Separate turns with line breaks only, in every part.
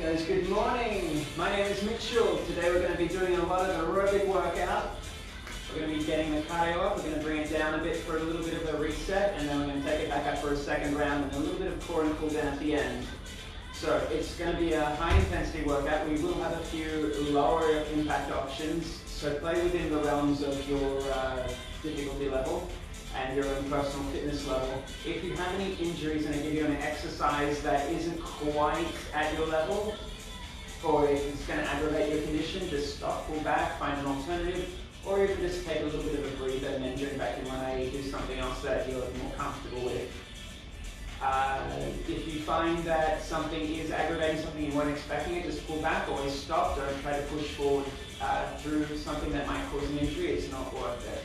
Guys, good morning. My name is Mitchell. Today we're going to be doing a lot of aerobic workout. We're going to be getting the cardio up. We're going to bring it down a bit for a little bit of a reset, and then we're going to take it back up for a second round and a little bit of core and cool down at the end. So it's going to be a high intensity workout. We will have a few lower impact options. So play within the realms of your difficulty level and your own personal fitness level. If you have any injuries and I give you an exercise that isn't quite at your level, or if it's going to aggravate your condition, just stop, pull back, find an alternative, or you can just take a little bit of a breather and then join back in when I do something else that you're more comfortable with. If you find that something is aggravating something you weren't expecting it, just pull back, always stop, don't try to push forward through something that might cause an injury. It's not worth it.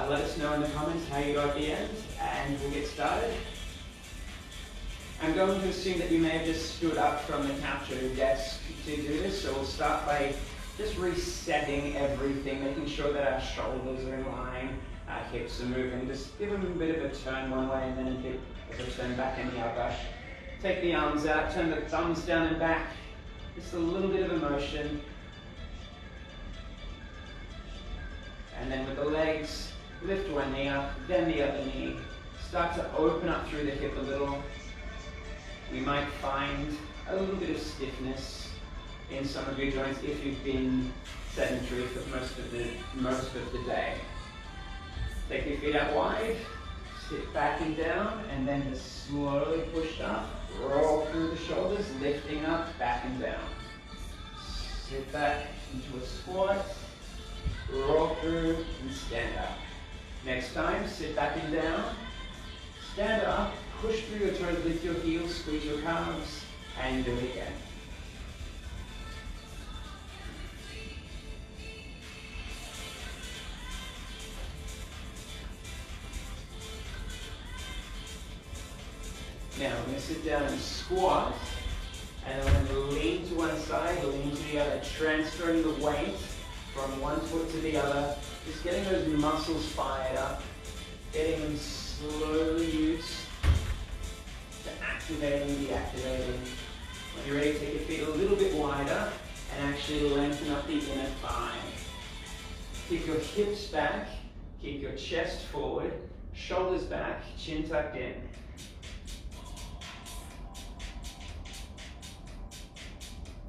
Let us know in the comments how you go at the end, and we'll get started. I'm going to assume that you may have just stood up from the couch or your desk to do this, so we'll start by just resetting everything, making sure that our shoulders are in line, our hips are moving. Just give them a bit of a turn one way and then a bit of a turn back in the other. Take the arms out, turn the thumbs down and back. Just a little bit of a motion. And then with the legs, lift one knee up, then the other knee. Start to open up through the hip a little. You might find a little bit of stiffness in some of your joints if you've been sedentary for most of the day. Take your feet out wide, sit back and down, and then just slowly push up, roll through the shoulders, lifting up, back and down. Sit back into a squat, roll through, and stand up. Next time, sit back and down, stand up, push through your toes, lift your heels, squeeze your calves, and do it again. Now we're going to sit down and squat, and then we're going to lean to one side, lean to the other, transferring the weight from one foot to the other, just getting those muscles fired up, getting them slowly used to activating and deactivating. When you're ready, take your feet a little bit wider and actually lengthen up the inner thigh. Keep your hips back, keep your chest forward, shoulders back, chin tucked in.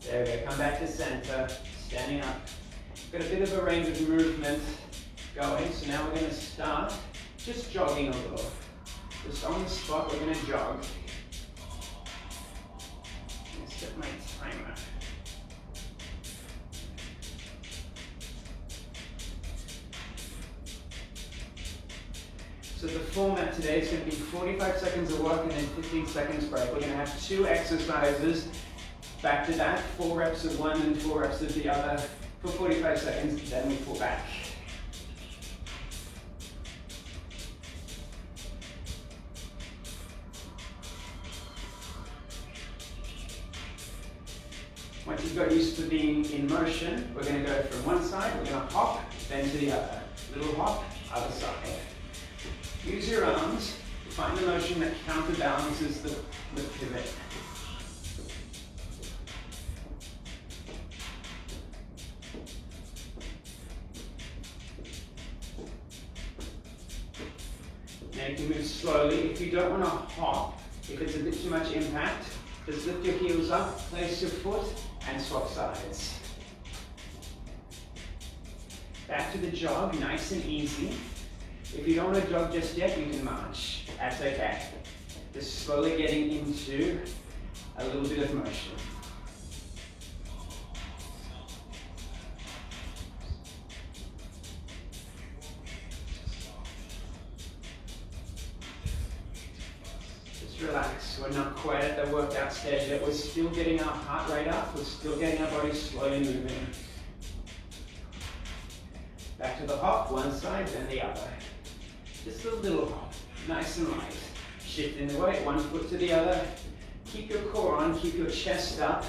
There we go, come back to center, standing up. Got a bit of a range of movement going, so now we're going to start just jogging a little. Just on the spot, we're going to jog. I'm going to set my timer. So the format today is going to be 45 seconds of work and then 15 seconds break. We're going to have 2 exercises back to back, 4 reps of one and 4 reps of the other for 45 seconds, then we pull back. Once you've got used to being in motion, we're going to go from one side, we're going to hop, then to the other. Little hop, other side. Use your arms to find the motion that counterbalances the pivot. Now you can move slowly. If you don't want to hop, if it's a bit too much impact, just lift your heels up, place your foot, and swap sides. Back to the jog, nice and easy. If you don't want to jog just yet, you can march. That's okay. Just slowly getting into a little bit of motion. Relax, we're not quite at the workout stage yet. We're still getting our heart rate up, we're still getting our body slowly moving. Back to the hop, one side, then the other. Just a little hop, nice and light. Shifting the weight, one foot to the other. Keep your core on, keep your chest up.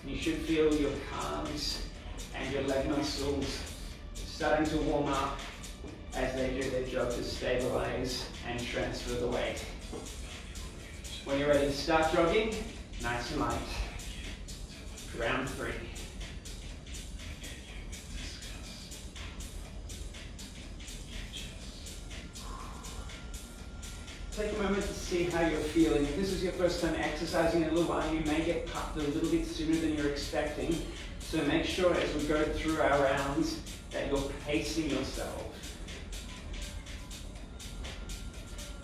You should feel your calves and your leg muscles starting to warm up as they do their job to stabilize and transfer the weight. When you're ready to start jogging, nice and light. Round 3. Take a moment to see how you're feeling. If this is your first time exercising in a little while, you may get puffed a little bit sooner than you're expecting. So make sure as we go through our rounds that you're pacing yourself.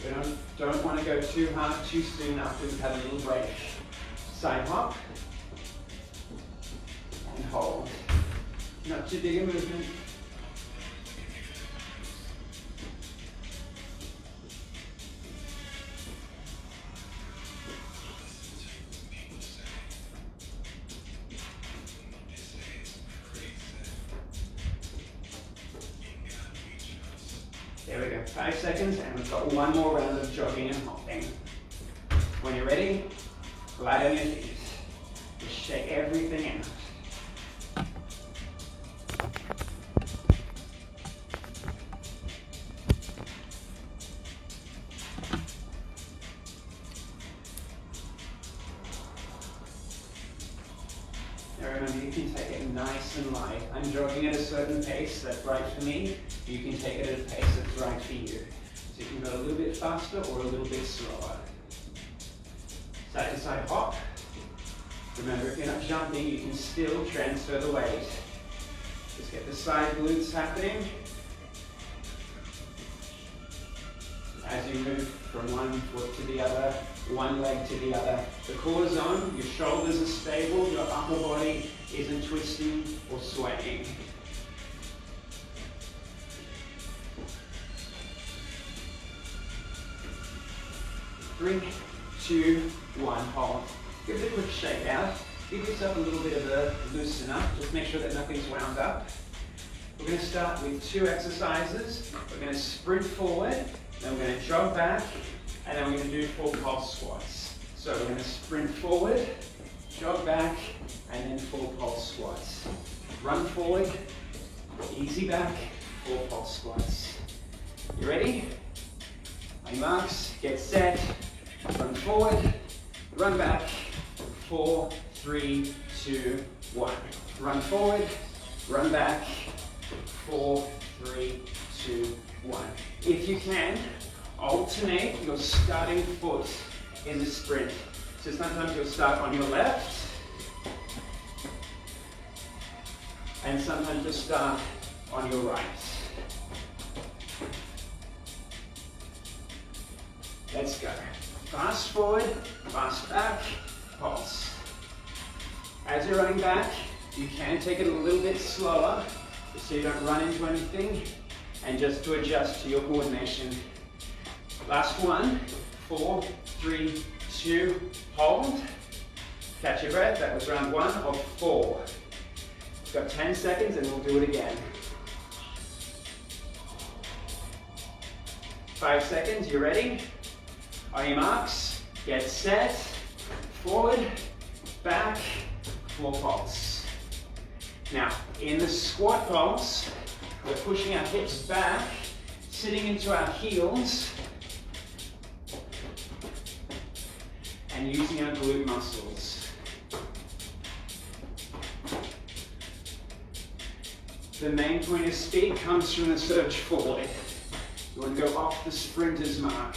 We don't want to go too hard too soon after we've had a little break. Side hop. And hold. Not too big a movement. There we go, 5 seconds, and we've got one more round of jogging and hopping. When you're ready, lie on your feet. Just shake everything out. Now remember, you can take it nice and light. I'm jogging at a certain pace that's right for me. You can take it at a pace that's right for you. So you can go a little bit faster or a little bit slower. Side to side hop. Remember, if you're not jumping, you can still transfer the weight. Just get the side glutes happening. As you move from one foot to the other, one leg to the other. The core zone, your shoulders are stable, your upper body isn't twisting or swaying. 3, 2, 1, hold. Give it a quick shake out. Give yourself a little bit of a loosen up. Just make sure that nothing's wound up. We're going to start with 2 exercises. We're going to sprint forward, then we're going to jog back, and then we're going to do full pulse squats. So we're going to sprint forward, jog back, and then full pulse squats. Run forward, easy back, full pulse squats. You ready? On your marks, get set, run forward, run back, 4, 3, 2, 1. Run forward, run back, 4, 3, 2, 1. If you can, alternate your starting foot in the sprint. So sometimes you'll start on your left, and sometimes you'll start on your right. Let's go. Fast forward, fast back, pulse. As you're running back, you can take it a little bit slower, just so you don't run into anything, and just to adjust to your coordination. Last one, 4, 3, 2, hold. Catch your breath, that was round 1 of 4. We've got 10 seconds and we'll do it again. 5 seconds, you ready? On your marks, get set, forward, back, full pulse. Now, in the squat pulse, we're pushing our hips back, sitting into our heels, and using our glute muscles. The main point of speed comes from the surge forward. You want to go off the sprinter's mark.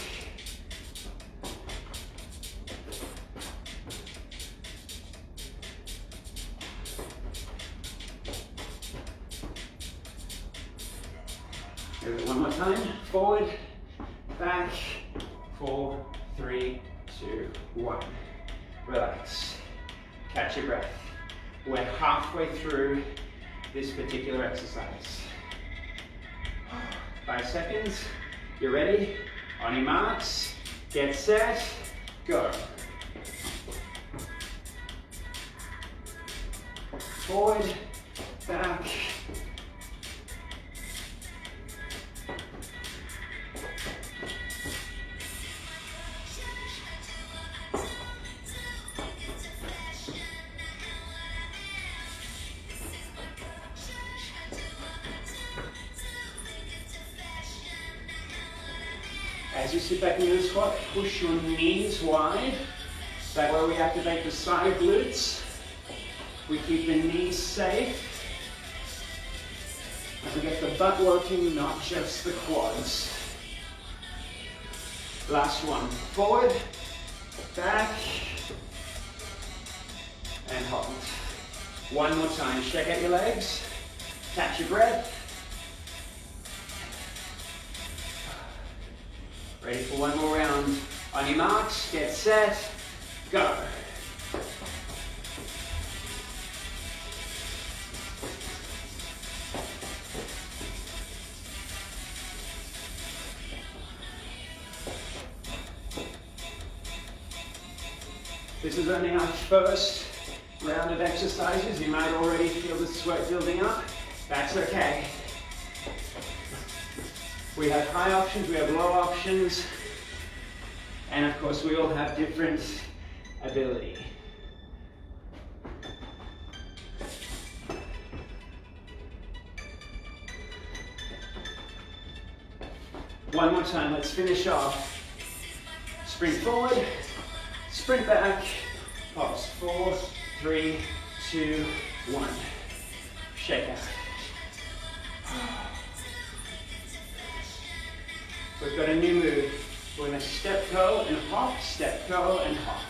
Do it one more time. Forward, back, 4, 3, 2, 1. Relax. Catch your breath. We're halfway through this particular exercise. 5 seconds. You ready? On your marks, get set, go. Forward, back.
As you sit back into the squat, push your knees wide. That way we activate the side glutes. We keep the knees safe. And we get the butt working, not just the quads. Last one. Forward, back, and hold. One more time. Shake out your legs. Catch your breath. Ready for one more round. On your marks, get set, go. This is only our first round of exercises. You might already feel the sweat building up. That's okay. We have high options, we have low options, and of course we all have different ability. One more time, let's finish off. Sprint forward, sprint back, pause. 4, 3, 2, 1. Shake out. We've got a new move. We're going to step curl and hop, step curl and hop.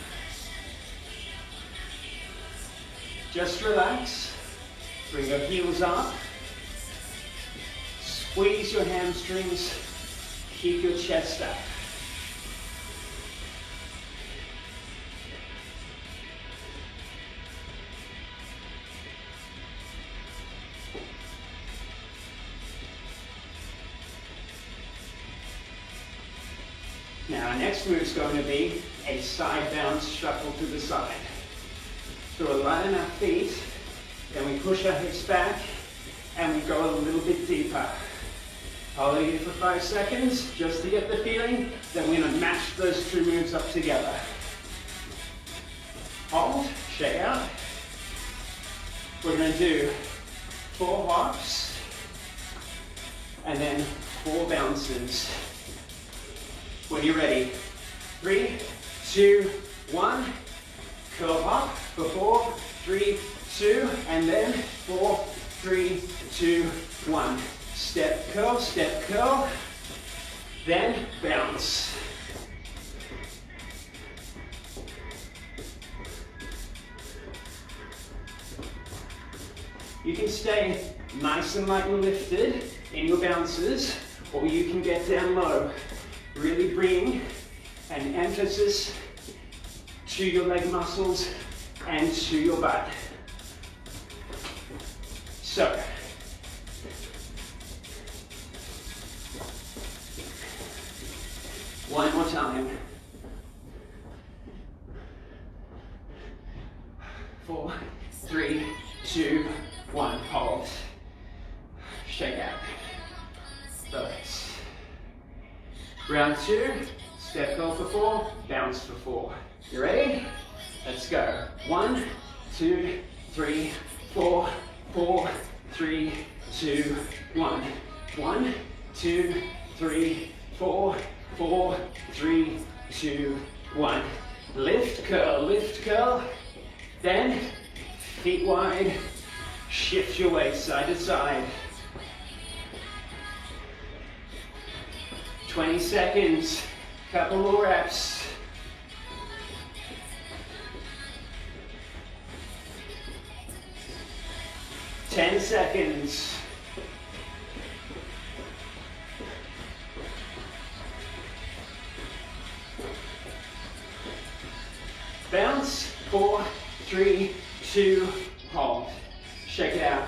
Just relax. Bring your heels up. Squeeze your hamstrings. Keep your chest up. Now our next move is going to be a side bounce shuffle to the side. So we'll line our feet, then we push our hips back, and we go a little bit deeper. Hold it here for 5 seconds, just to get the feeling. Then we're going to match those two moves up together. Hold, shake out. We're going to do 4 hops, and then 4 bounces. When you're ready, 3, 2, 1, curl hop for 4, 3, 2, and then 4, 3, 2, 1. Step curl, then bounce. You can stay nice and light and lifted in your bounces, or you can get down low. Really bring an emphasis to your leg muscles and to your butt. So, one more time. 4, 3, 2, 1. Hold. Shake out. Relax. Round 2, step curl for 4, bounce for 4. You ready? Let's go. 1, 2, 3, 4, 4, 3, 2, 1. 1, 2, 3, 4, 4, 3, 2, 1. Lift, curl. Then, feet wide, shift your weight side to side. 20 seconds, couple more reps. Ten seconds. Bounce, 4, 3, 2, hold. Shake it out.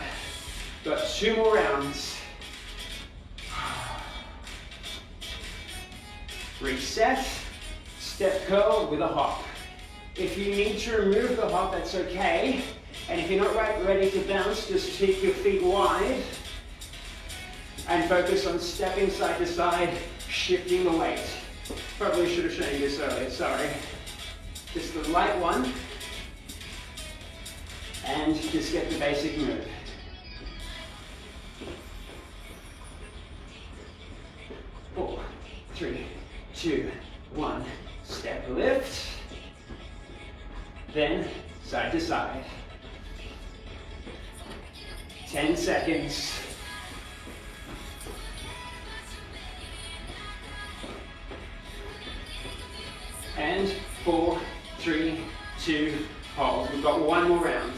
Got 2 more rounds. Reset, step curl with a hop. If you need to remove the hop, that's okay. And if you're not ready to bounce, just keep your feet wide and focus on stepping side to side, shifting the weight. Probably should have shown you this earlier, sorry. Just the light one, and just get the basic move. Four, 3, 2, 1. Step lift. Then side to side. 10 seconds. And 4, 3, 2, hold. We've got one more round.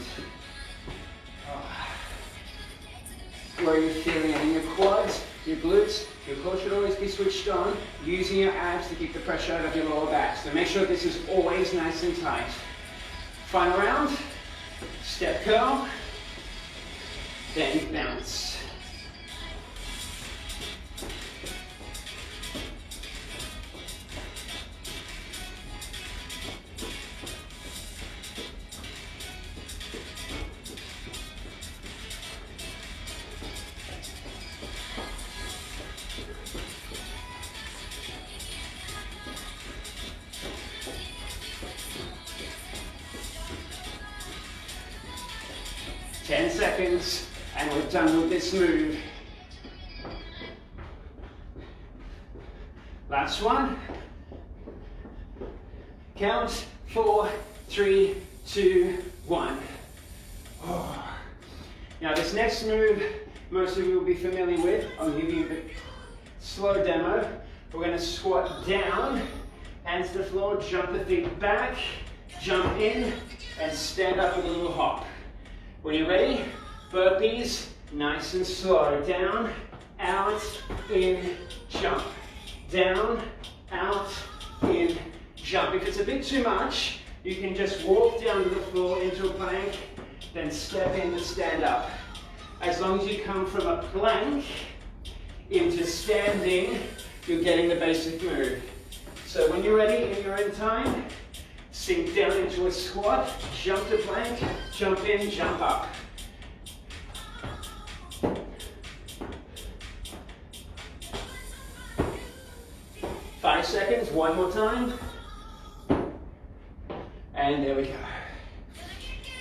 Where are you feeling it? In your quads, your glutes, your core should always be switched on, using your abs to keep the pressure out of your lower back. So make sure this is always nice and tight. Final round, step curl, then bounce. Seconds, and we're done with this move. Last one. Count 4, 3, 2, 1. Oh. Now this next move, most of you will be familiar with. I'll give you the slow demo. We're going to squat down, hands to the floor, jump the feet back, jump in, and stand up with a little hop. When you're ready, burpees, nice and slow. Down, out, in, jump. Down, out, in, jump. If it's a bit too much, you can just walk down to the floor into a plank, then step in to stand up. As long as you come from a plank into standing, you're getting the basic move. So when you're ready in your own time, sink down into a squat, jump to plank, jump in, jump up. Five seconds, one more time. And there we go.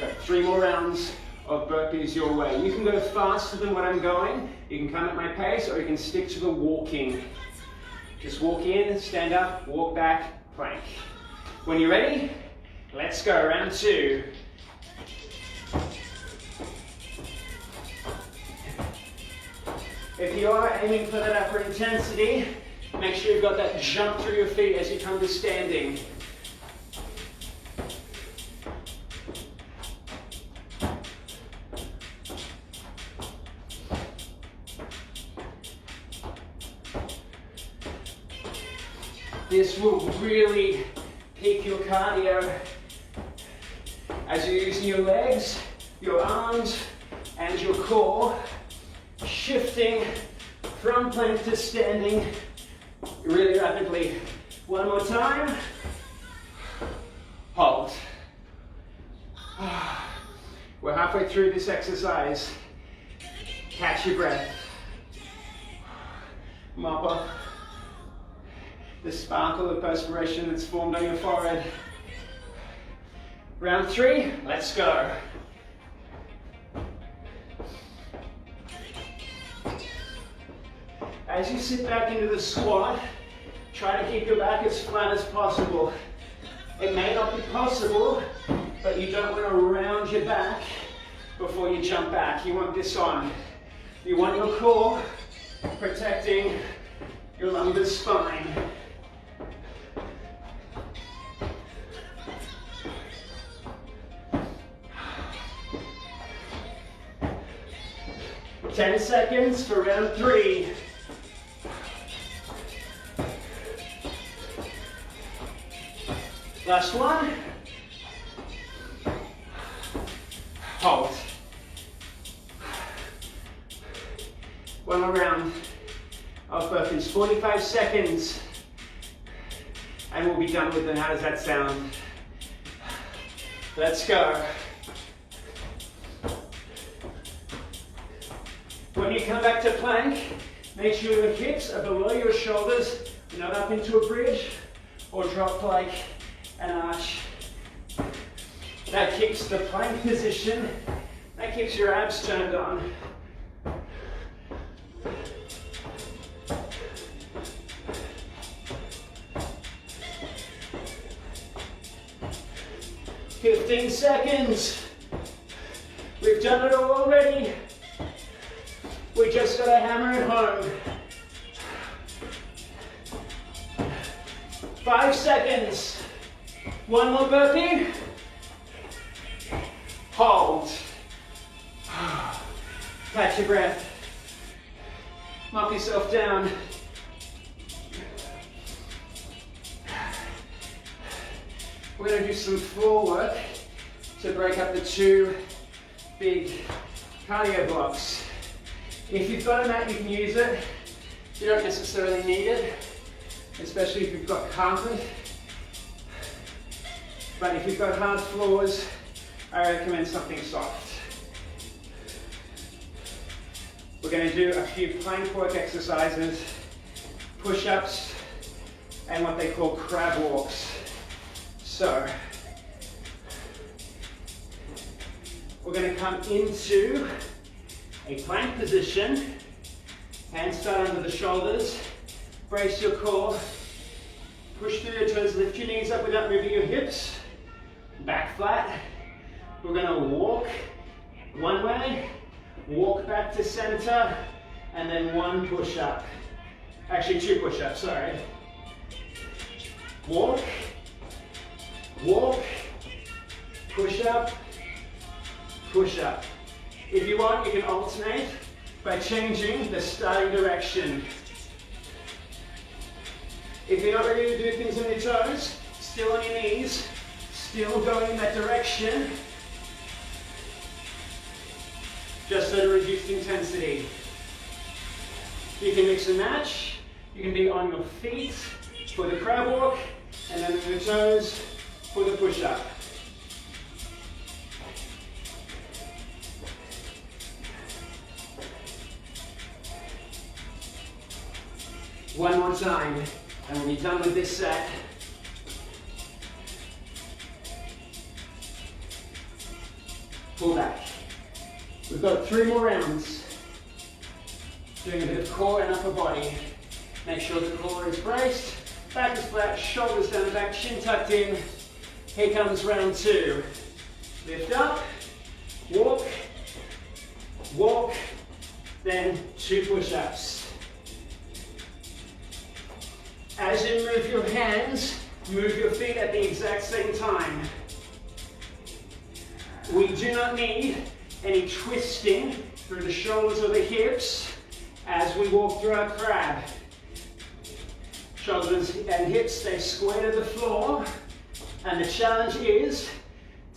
Got 3 more rounds of burpees your way. You can go faster than what I'm going. You can come at my pace, or you can stick to the walking. Just walk in, stand up, walk back, plank. When you're ready, let's go, round 2. If you are aiming for that upper intensity, make sure you've got that jump through your feet as you come to standing. This will really peak your cardio as you're using your legs, your arms, and your core, shifting from plank to standing really rapidly. One more time. Hold. We're halfway through this exercise. Catch your breath. Mop up the sparkle of perspiration that's formed on your forehead. Round 3, let's go. As you sit back into the squat, try to keep your back as flat as possible. It may not be possible, but you don't want to round your back before you jump back. You want this on. You want your core protecting your lumbar spine. Ten seconds for round 3. Last one. Hold. One more round of burpees. 45 seconds. And we'll be done with them. How does that sound? Let's go. When you come back to plank, make sure your hips are below your shoulders, not up into a bridge or drop like an arch. That keeps the plank position, that keeps your abs turned on. 15 seconds. We've done it all already. We just got to hammer it home. 5 seconds. One more burpee. Hold. Catch your breath. Mop yourself down. We're going to do some floor work to break up the two big cardio blocks. If you've got a mat, you can use it. You don't necessarily need it, especially if you've got carpet. But if you've got hard floors, I recommend something soft. We're going to do a few plank work exercises, push-ups, and what they call crab walks. So, we're going to come into a plank position, hands start under the shoulders, brace your core, push through your toes, lift your knees up without moving your hips, back flat. We're going to walk one way, walk back to center, and then one push-up. Actually, two push-ups, sorry. Walk, walk, push-up, push-up. If you want, you can alternate by changing the starting direction. If you're not ready to do things on your toes, still on your knees, still going in that direction, just at a reduced intensity. You can mix and match. You can be on your feet for the crab walk, and then on your toes for the push-up. One more time, and we'll be done with this set. Pull back. We've got 3 more rounds. Doing a bit of core and upper body. Make sure the core is braced, back is flat, shoulders down the back, chin tucked in. Here comes round 2. Lift up, walk, walk, then 2 push-ups. As you move your hands, move your feet at the exact same time. We do not need any twisting through the shoulders or the hips as we walk through our crab. Shoulders and hips stay square to the floor, and the challenge is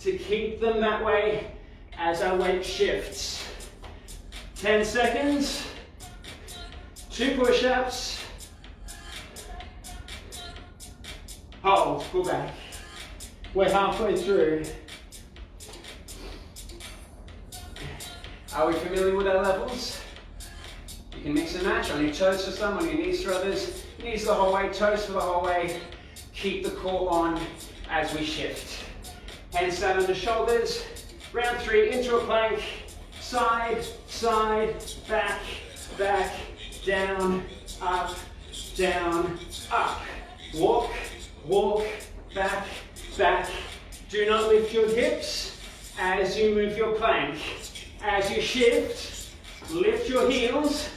to keep them that way as our weight shifts. 10 seconds, 2 push-ups, hold, pull back. We're halfway through. Are we familiar with our levels? You can mix and match on your toes for some, on your knees for others. Knees the whole way, toes for the whole way. Keep the core on as we shift. Hands down on the shoulders. Round 3, into a plank. Side, side, back, back, down, up, up. Walk, walk, back, back. Do not lift your hips as you move your plank. As you shift, lift your heels.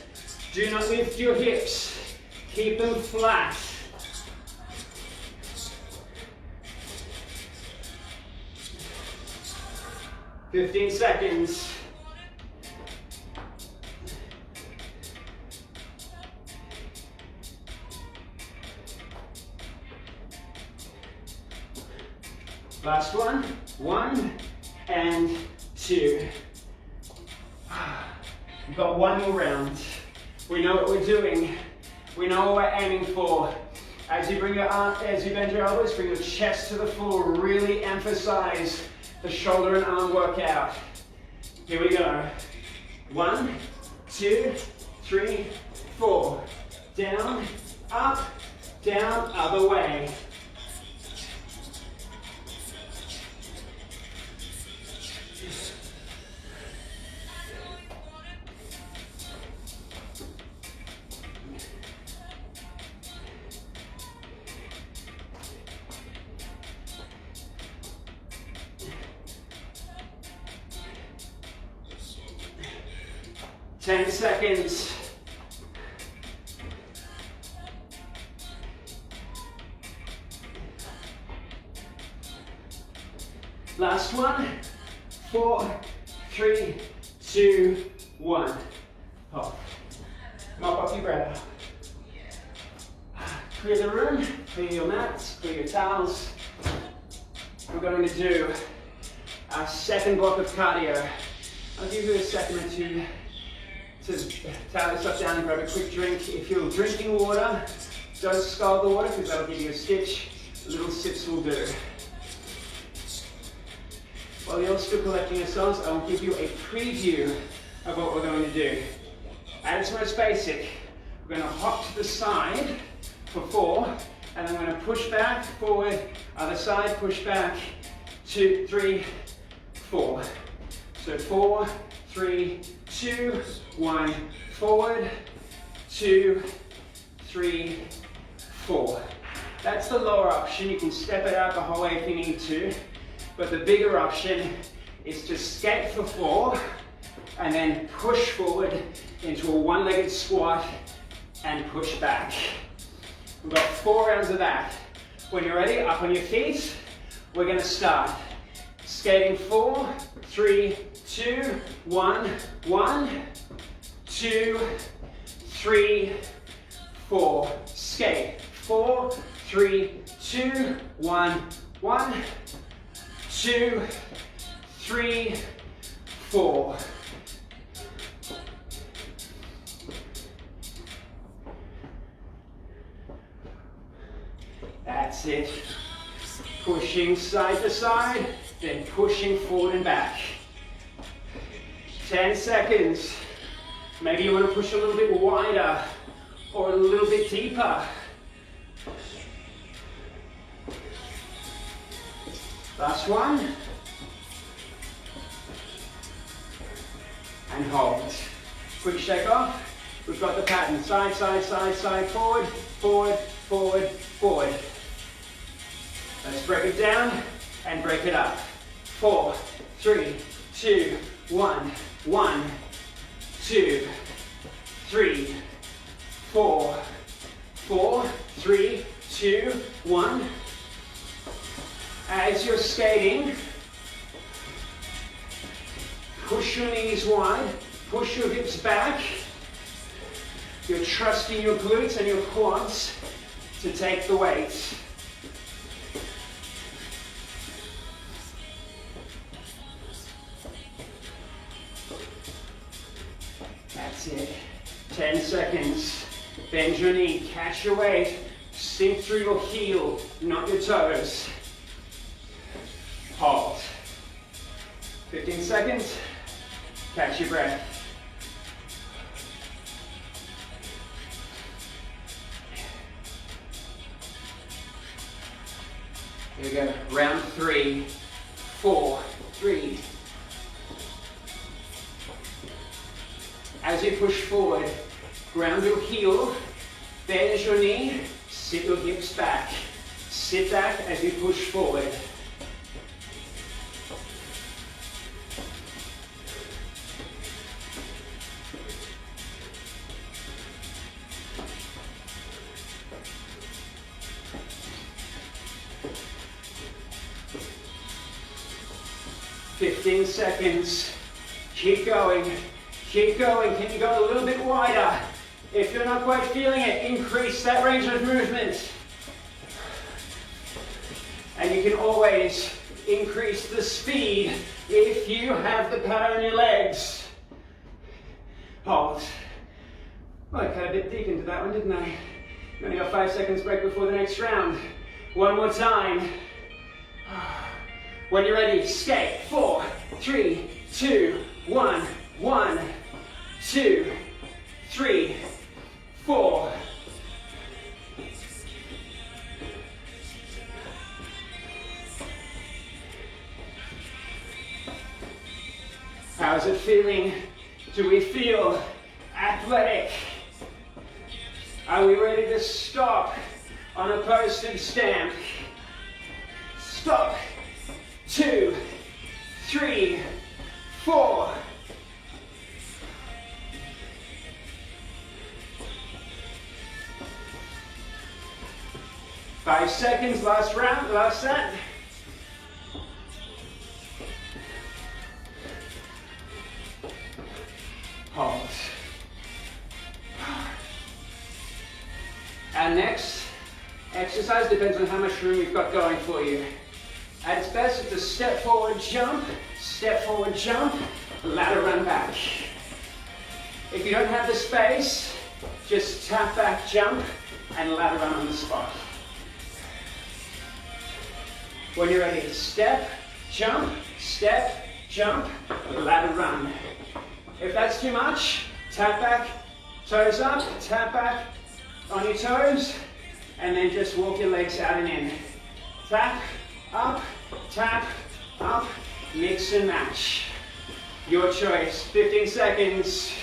Do not lift your hips. Keep them flat. "15 seconds. Last one. 1 and 2. We've got 1 more round. We know what we're doing. We know what we're aiming for. As you bend your elbows, bring your chest to the floor. Really emphasize the shoulder and arm workout. Here we go. 1, 2, 3, 4. Down, up, down, other way. 10 seconds. Last one. 4, 3, 2, 1. Hold. Mop up your breath. Clear the room, clear your mats, clear your towels. We're going to do our second block of cardio. I'll give you a second or two to towel yourself down and grab a quick drink. If you're drinking water, don't scald the water because that'll give you a stitch. Little sips will do. While you're still collecting yourselves, I'll give you a preview of what we're going to do. At its most basic, we're going to hop to the side for 4, and then we're going to push back, forward, other side, push back, 2, 3, 4. So 4, 3, 2, 1, forward, 2, 3, 4. That's the lower option. You can step it out the whole way if you need to, but the bigger option is to skate for 4 and then push forward into a one-legged squat and push back. We've got 4 rounds of that. When you're ready, up on your feet, we're going to start. Skating 4, 3, 2, 1, 1, 2, 3, 4. Skate. 4, 3, 2, 1, 1, 2, 3, 4. That's it. Pushing side to side, then pushing forward and back. 10 seconds. Maybe you want to push a little bit wider or a little bit deeper. Last one. And hold. Quick shake off. We've got the pattern. Side, side, side, side, forward, forward, forward, forward. Let's break it down and break it up. 4, 3, 2, 1, 1, 2, 3, 4, 4, 3, 2, 1. As you're skating, push your knees wide, push your hips back. You're trusting your glutes and your quads to take the weight. That's it. 10 seconds. Bend your knee, catch your weight, sink through your heel, not your toes. Hold. 15 seconds. Catch your breath. Here we go. Round 3, 4, 3. As you push forward, ground your heel, bend your knee, sit your hips back. Sit back as you push forward. Fifteen seconds. Keep going. Keep going. Can you go a little bit wider? If you're not quite feeling it, increase that range of movement. And you can always increase the speed if you have the power in your legs. Hold. Well, I cut a bit deep into that one, didn't I? Only got 5 seconds break before the next round. One more time. When you're ready, skate. 4, 3, 2, 1, 1, 2, 3, 4. How's it feeling? Do we feel athletic? Are we ready to stop on a postage stamp? Stop. 2, 3, 4. 5 seconds, last round, last set. Hold. Our next exercise depends on how much room you've got going for you. At its best, it's a step forward, jump, ladder run back. If you don't have the space, just tap back, jump, and ladder run on the spot. When you're ready, step, jump, ladder run. If that's too much, tap back, toes up, tap back on your toes, and then just walk your legs out and in. Tap, up, mix and match. Your choice, 15 seconds.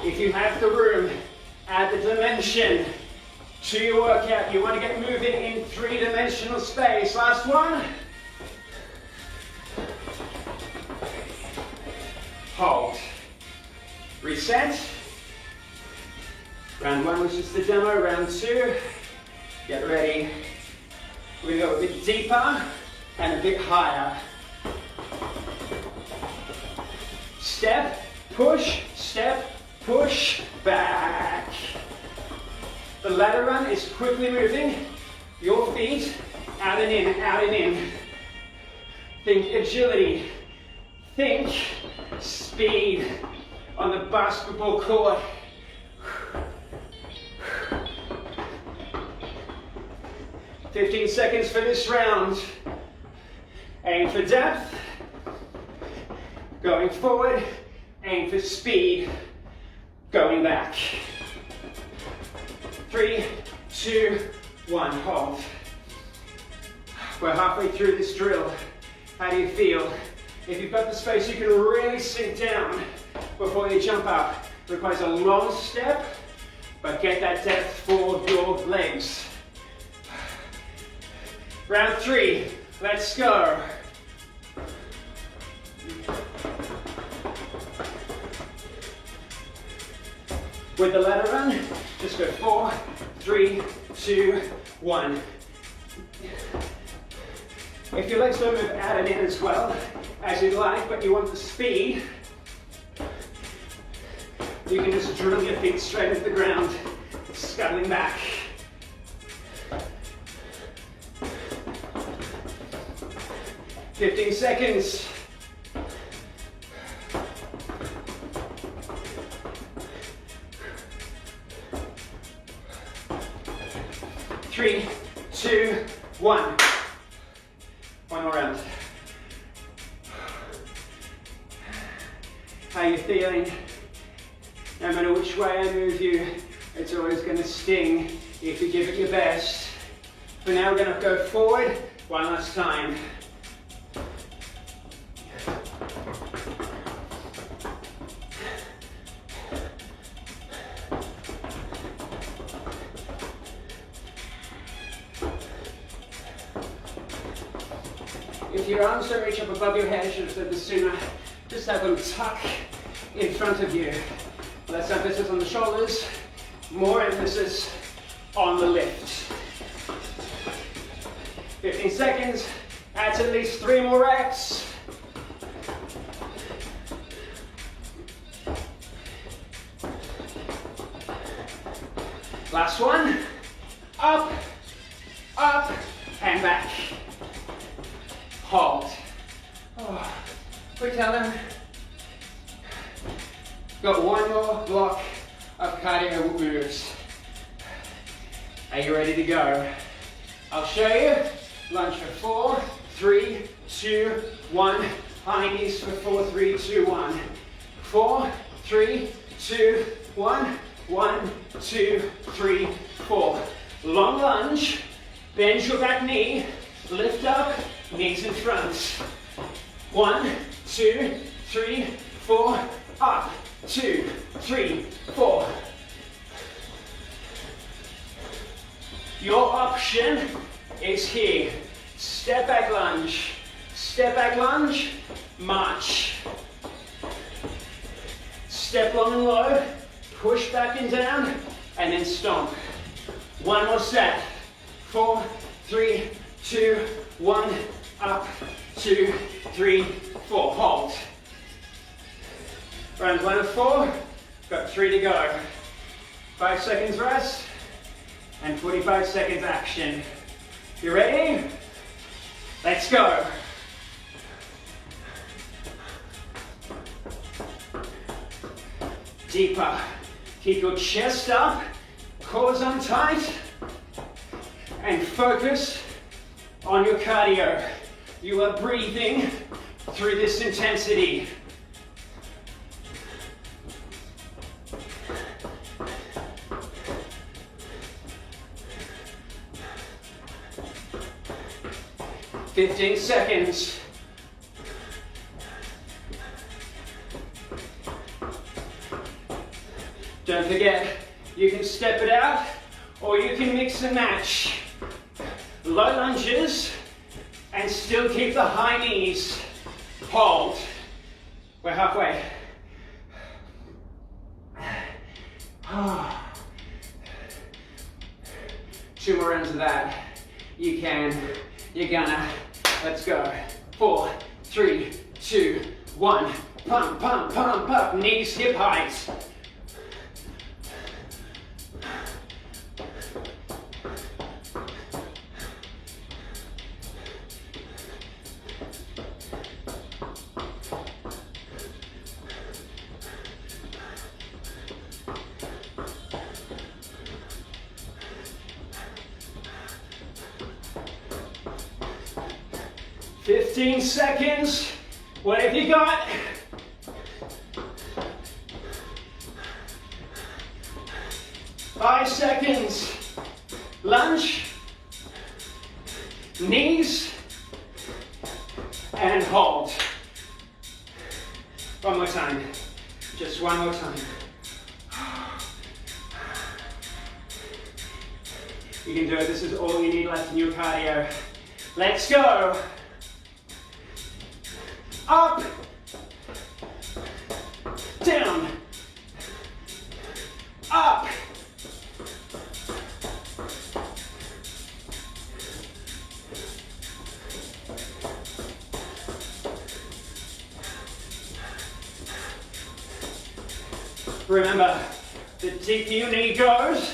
If you have the room, add the dimension to your workout. You want to get moving in 3-dimensional space. Last one. Hold. Reset. Round 1 was just the demo. Round 2. Get ready. We're going to go a bit deeper and a bit higher. Step, push, back. The ladder run is quickly moving your feet out and in. Think agility. Think speed on the basketball court. "15 seconds for this round. Aim for depth. Going forward. Aim for speed. Going back. 3, 2, 1. Hold. We're halfway through this drill. How do you feel? If you've got the space, you can really sink down before you jump up. It requires a long step, but get that depth for your legs. Round 3, let's go. With the ladder run, just go 4, 3, 2, 1. If your legs don't move out and in as well as you'd like, but you want the speed, you can just drill your feet straight into the ground, scuttling back. "15 seconds. Three, 2, 1. One more round. How are you feeling? No matter which way I move you, it's always going to sting if you give it your best. For now, we're going to go forward one last time. If your arms don't reach up above your head, I should have said this sooner, just have them tuck in front of you. Less emphasis on the shoulders, more emphasis on the lift. 15 seconds, that's at least 3 more reps. Last one, up, and back. Hold. Oh, we tell them. Got one more block of cardio moves. Are you ready to go? I'll show you. Lunge for 4, 3, 2, 1. High knees for 4, 3, 2, 1. 4, 3, 2, 1. 1, 2, 3, 4. Long lunge. Bend your back knee. Lift up. Knees in front. 1, 2, 3, 4. Up. 2, 3, 4. Your option is here. Step back lunge, march. Step long and low, push back and down, and then stomp. One more set. 4, 3, 2, 1. Up, 2, 3, 4. Hold. Round 1 of 4. Got 3 to go. 5 seconds rest and 45 seconds action. You ready? Let's go. Deeper. Keep your chest up, core on tight, and focus on your cardio. You are breathing through this intensity. "15 seconds. Don't forget, you can step it out or you can mix and match. Low lunges and still keep the high knees. Hold. We're halfway. Two more rounds of that. You can. You're gonna. Let's go. 4, 3, 2, 1. Pump, pump, pump up. Knees hip height. "15 seconds. What have you got?" "5 seconds. Lunge, knees, and hold." One more time. Just one more time. You can do it. This is all you need left in your cardio. Let's go. Up, down, up. Remember, the deeper your knee goes,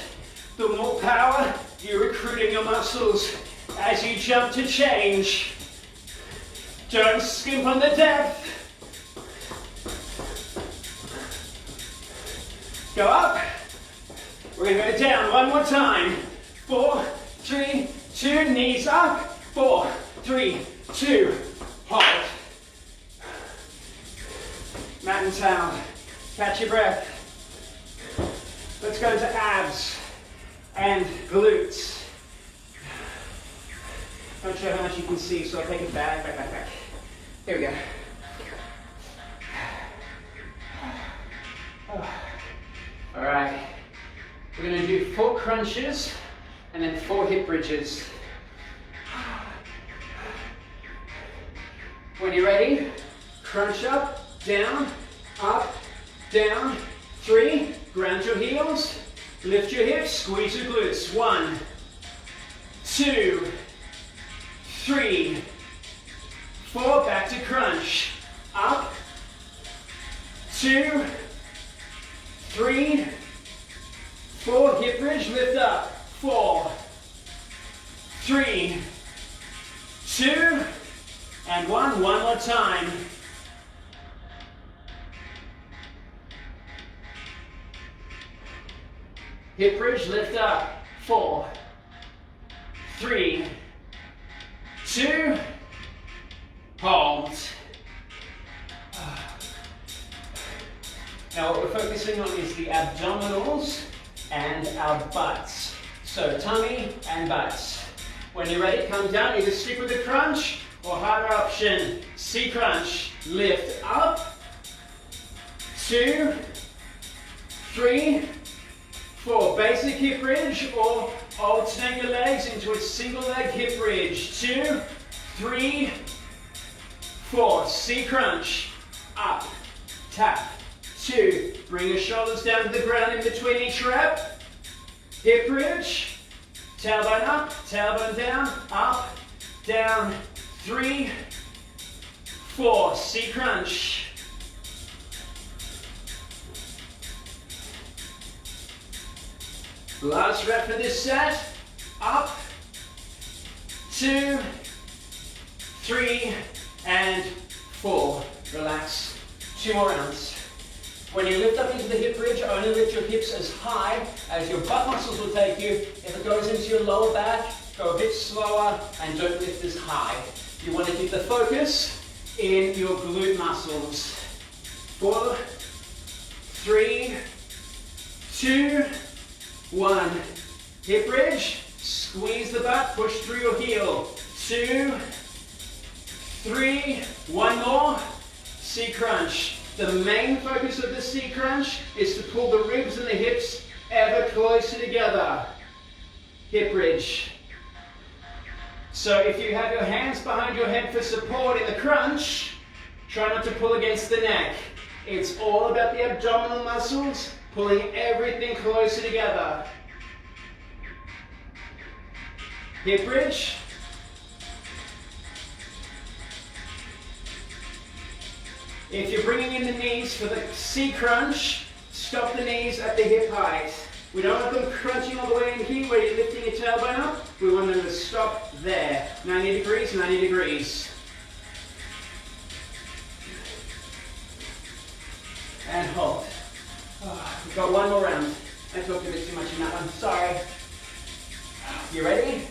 the more power you're recruiting your muscles as you jump to change. Don't skimp on the depth. Go up. We're going to go down one more time. 4, 3, 2, knees up. 4, 3, 2, hold. Mat and towel. Catch your breath. Let's go to abs and glutes. Not sure how much you can see, so I'll take it back. Here we go. All right. We're going to do 4 crunches and then 4 hip bridges. When you're ready, crunch up, down, 3, ground your heels, lift your hips, squeeze your glutes. 1, 2, 3, 4, back to crunch. Up, 2, 3, 4, hip bridge, lift up. 4, 3, 2, and 1. One more time. Hip bridge, lift up. 4, 3, 2, hold. Now what we're focusing on is the abdominals and our butts. So tummy and butts. When you're ready, come down. Either stick with the crunch or harder option. C crunch. Lift up. 2, 3, 4. Basic hip bridge or alternate your legs into a single leg hip bridge. 2, 3, 4. C crunch. Up. Tap. 2. Bring your shoulders down to the ground in between each rep. Hip bridge. Tailbone up, tailbone down, up, down, 3, 4, C crunch. Last rep for this set, up, 2, 3, and 4. Relax, 2 more rounds. When you lift up into the hip bridge, only lift your hips as high as your butt muscles will take you. If it goes into your lower back, go a bit slower and don't lift as high. You want to keep the focus in your glute muscles. 4, 3, 2, 1. Hip bridge, squeeze the butt, push through your heel. 2, 3, 1 more. C crunch. The main focus of the C crunch is to pull the ribs and the hips ever closer together. Hip bridge. So if you have your hands behind your head for support in the crunch, try not to pull against the neck. It's all about the abdominal muscles, pulling everything closer together. Hip bridge. If you're bringing in the knees for the C crunch, stop the knees at the hip height. We don't want them crunching all the way in here where you're lifting your tailbone up. We want them to stop there. 90 degrees, 90 degrees. And hold. Oh, we've got 1 more round. I talked a bit too much in that one, sorry. You ready?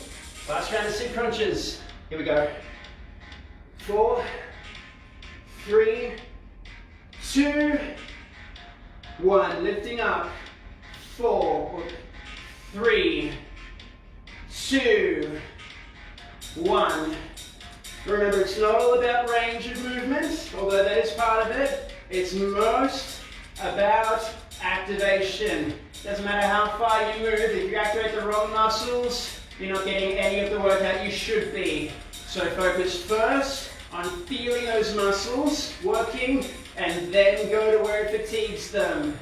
Last round of C crunches. Here we go. 4, 3, 2, 1. Lifting up. 4, 3, 2, 1. Remember, it's not all about range of movement, although that is part of it. It's most about activation. Doesn't matter how far you move, if you activate the wrong muscles, you're not getting any of the workout you should be. So focus first on feeling those muscles working, and then go to where it fatigues them.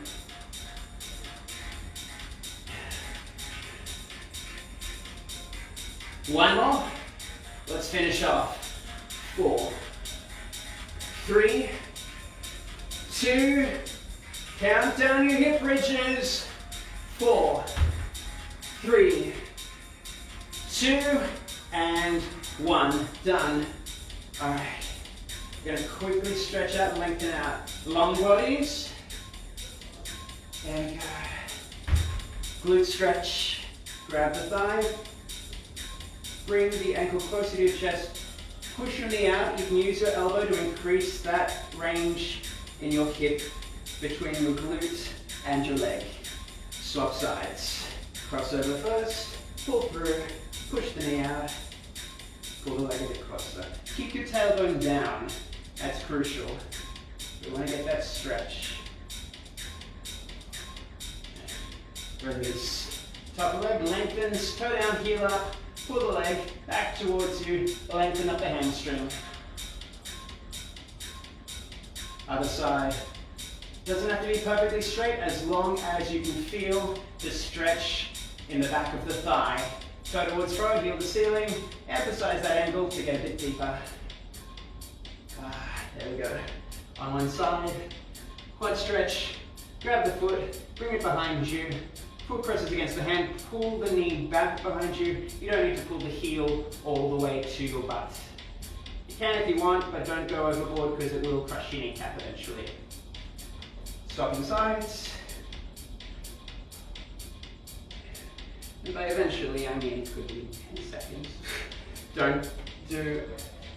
One more. Let's finish off. 4, 3, 2, count down your hip bridges. 4, 3, 2, and 1. Done. All right. We're going to quickly stretch out and lengthen out. Long bodies. There we go. Glute stretch. Grab the thigh. Bring the ankle closer to your chest. Push your knee out. You can use your elbow to increase that range in your hip between your glute and your leg. Swap sides. Crossover first. Pull through. Push the knee out. Pull the leg a bit closer. Keep your tailbone down. That's crucial. We want to get that stretch. Release. Top of leg lengthens. Toe down, heel up. Pull the leg back towards you. Lengthen up the hamstring. Other side. Doesn't have to be perfectly straight as long as you can feel the stretch in the back of the thigh. Toe towards front, heel to ceiling. Emphasize that angle to get a bit deeper. There we go. On one side, quad stretch. Grab the foot, bring it behind you. Foot presses against the hand, pull the knee back behind you. You don't need to pull the heel all the way to your butt. You can if you want, but don't go overboard because it will crush your kneecap eventually. Swapping sides. And by eventually, I mean it could be 10 seconds. Don't do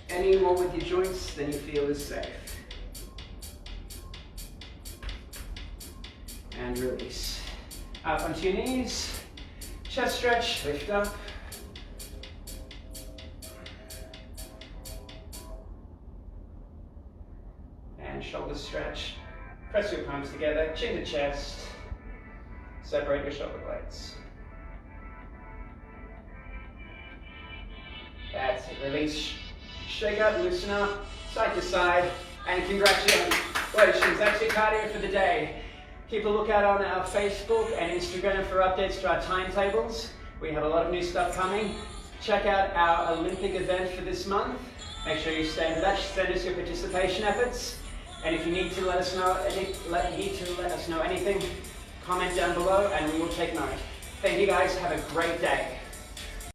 any more with your joints than you feel is safe. And release. Up onto your knees. Chest stretch, lift up. And shoulder stretch. Press your palms together, chin to chest. Separate your shoulder blades. That's it, release. Shake up, loosen up, side to side, and congratulations, that's your cardio for the day. Keep a lookout on our Facebook and Instagram for updates to our timetables. We have a lot of new stuff coming. Check out our Olympic event for this month. Make sure you stay in touch, send us your participation efforts. And if you need to let us know anything, comment down below and we will take note. Thank you guys, have a great day.